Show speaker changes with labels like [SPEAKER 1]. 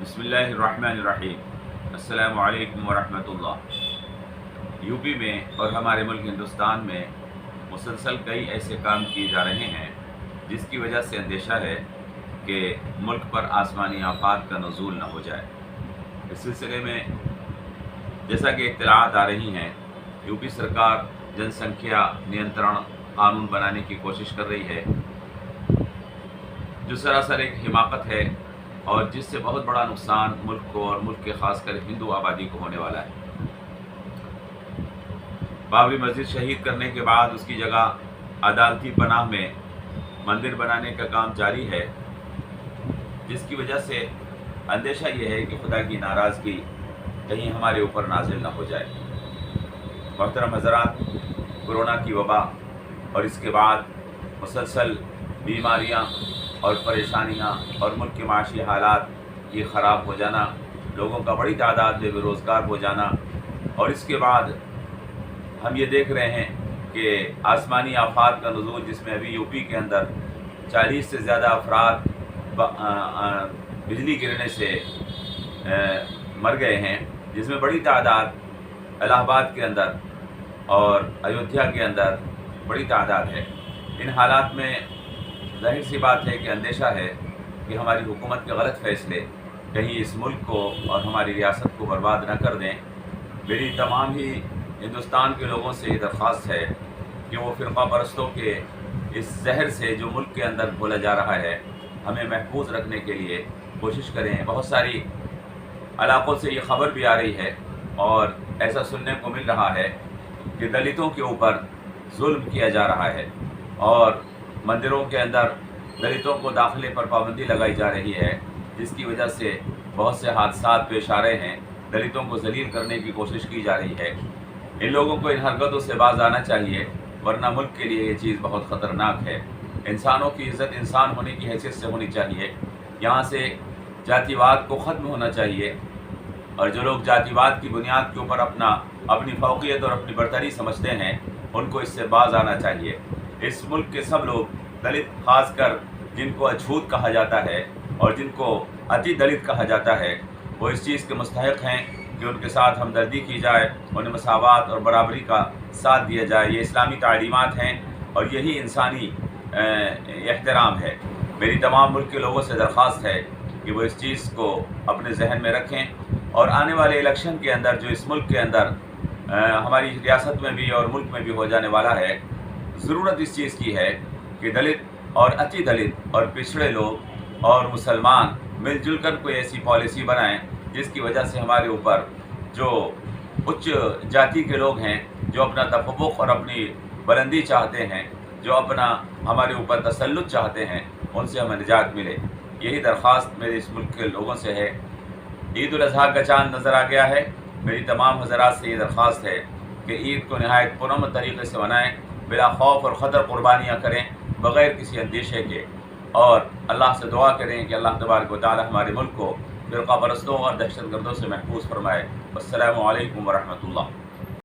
[SPEAKER 1] बिस्मिल्लाहिर्रहमानिर्रहीम। अस्सलामु अलैकुम वरहमतुल्लाह। यूपी में और हमारे मुल्क हिंदुस्तान में मुसलसल कई ऐसे काम किए जा रहे हैं जिसकी वजह से अंदेशा है कि मुल्क पर आसमानी आफात का नुज़ूल न हो जाए। इस सिलसिले में जैसा कि इत्तलाआत आ रही हैं, यूपी सरकार जनसंख्या नियंत्रण कानून बनाने की कोशिश कर रही है, जो सरासर एक हिमाकत है और जिससे बहुत बड़ा नुकसान मुल्क को और मुल्क के ख़ासकर हिंदू आबादी को होने वाला है। बाबरी मस्जिद शहीद करने के बाद उसकी जगह अदालती पनाह में मंदिर बनाने का काम जारी है, जिसकी वजह से अंदेशा ये है कि खुदा की नाराज़गी कहीं हमारे ऊपर नाजिल ना हो जाए। मोहतरम हज़रात, कोरोना की वबा और इसके बाद मुसलसल बीमारियां और परेशानियां और मुल्क के माशी हालात ये ख़राब हो जाना, लोगों का बड़ी तादाद में बेरोज़गार हो जाना, और इसके बाद हम ये देख रहे हैं कि आसमानी आफात का नुज़ूल, जिसमें अभी यूपी के अंदर 40 से ज़्यादा अफराद बिजली गिरने से मर गए हैं, जिसमें बड़ी तादाद इलाहाबाद के अंदर और अयोध्या के अंदर बड़ी तादाद है। इन हालात में ज़ाहिर सी बात है कि अंदेशा है कि हमारी हुकूमत के गलत फ़ैसले कहीं इस मुल्क को और हमारी रियासत को बर्बाद न कर दें। मेरी तमाम ही हिंदुस्तान के लोगों से ये दरख्वास्त है कि वो फ़िरक़ा परस्तों के इस जहर से जो मुल्क के अंदर बोला जा रहा है, हमें महफूज रखने के लिए कोशिश करें। बहुत सारी इलाक़ों से ये ख़बर भी आ रही है और ऐसा सुनने को मिल रहा है कि दलितों के ऊपर जुल्म किया जा रहा है और मंदिरों के अंदर दलितों को दाखिले पर पाबंदी लगाई जा रही है, जिसकी वजह से बहुत से हादसात पेश आ रहे हैं। दलितों को जलील करने की कोशिश की जा रही है। इन लोगों को इन हरकतों से बाज आना चाहिए, वरना मुल्क के लिए ये चीज़ बहुत ख़तरनाक है। इंसानों की इज़्ज़त इंसान होने की हैसियत से होनी चाहिए। यहाँ से जातिवाद को ख़त्म होना चाहिए और जो लोग जातिवाद की बुनियाद के ऊपर अपनी फ़ौक़ियत और अपनी बरतरी समझते हैं, उनको इससे बाज आना चाहिए। इस मुल्क के सब लोग, दलित खासकर जिनको अछूत कहा जाता है और जिनको अति दलित कहा जाता है, वो इस चीज़ के मुस्तहिक़ हैं कि उनके साथ हमदर्दी की जाए, उन्हें मसावात और बराबरी का साथ दिया जाए। ये इस्लामी तालीमात हैं और यही इंसानी एहतराम है। मेरी तमाम मुल्क के लोगों से दरख्वास्त है कि वो इस चीज़ को अपने जहन में रखें और आने वाले इलेक्शन के अंदर जो इस मुल्क के अंदर हमारी रियासत में भी और मुल्क में भी हो जाने वाला है, ज़रूरत इस चीज़ की है कि दलित और अति दलित और पिछड़े लोग और मुसलमान मिलजुल कर कोई ऐसी पॉलिसी बनाएं जिसकी वजह से हमारे ऊपर जो उच्च जाति के लोग हैं, जो अपना तफव्वुक़ और अपनी बुलंदी चाहते हैं, जो अपना हमारे ऊपर तसल्लुत चाहते हैं, उनसे हमें निजात मिले। यही दरख्वास्त मेरे इस मुल्क के लोगों से है। ईद उल अज़हा का चाँद नज़र आ गया है। मेरी तमाम हज़रात से ये दरख्वास्त है कि ईद को नहायत पुरअमन तरीक़े से मनाएँ, बिला खौफ और ख़तर क़ुरबानियाँ करें, बग़ैर किसी अंदेशे के, और अल्लाह से दुआ करें कि अल्लाह तबारक व तआला हमारे मुल्क को फ़िरक़ा परस्तों और दहशतगर्दों से महफूज फरमाए। अस्सलामु अलैकुम व रहमतुल्लाह।